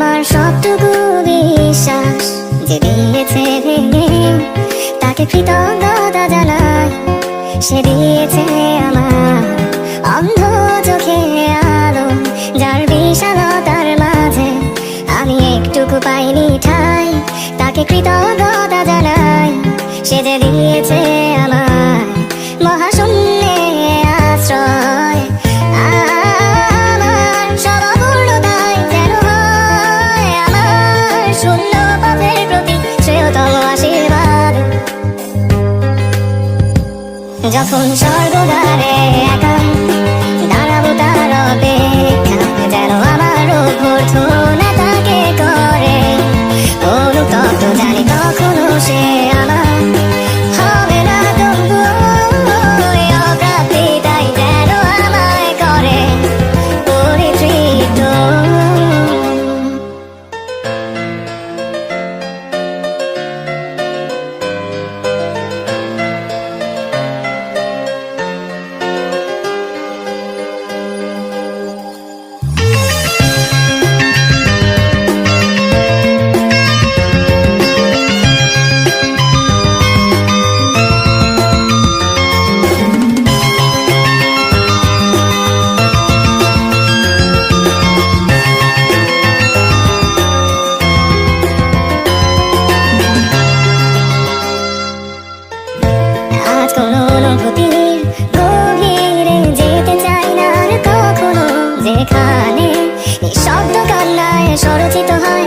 আমার সবটুকু বিশ্বাস যে দিয়েছে ভেঙে, তাকে কৃতজ্ঞতা জানাই। সে দিয়েছে আমার অন্ধ চোখে আলো, যার বিশালতার মাঝে আমি একটুকু পাইনি ঠাই। তাকে কৃতজ্ঞতা জানাই। সে যে দিয়েছে আমার মহাশূন্যে আশ্রয়। আমার সব অপূর্ণতায় যেন হয় আমার শূন্য পথের প্রতি শ্রেয়তম আশীর্বাদ। যখন স্বর্গদ্বারে একা দাঁড়াবো তার অপেক্ষায়, যেন আমার অভ্যর্থনা তাকে করে অনুতপ্ত, জানি কখনো সে আমার হবে না তবুও অপ্রাপ্তি, তাই যেন আমায় করে পরিতৃপ্ত। আজ কোনো অনুভূতির গভীরে যেতে চাই না আর কখনো, যেখানে নিঃশব্দ কান্নায় স্বরচিত হয়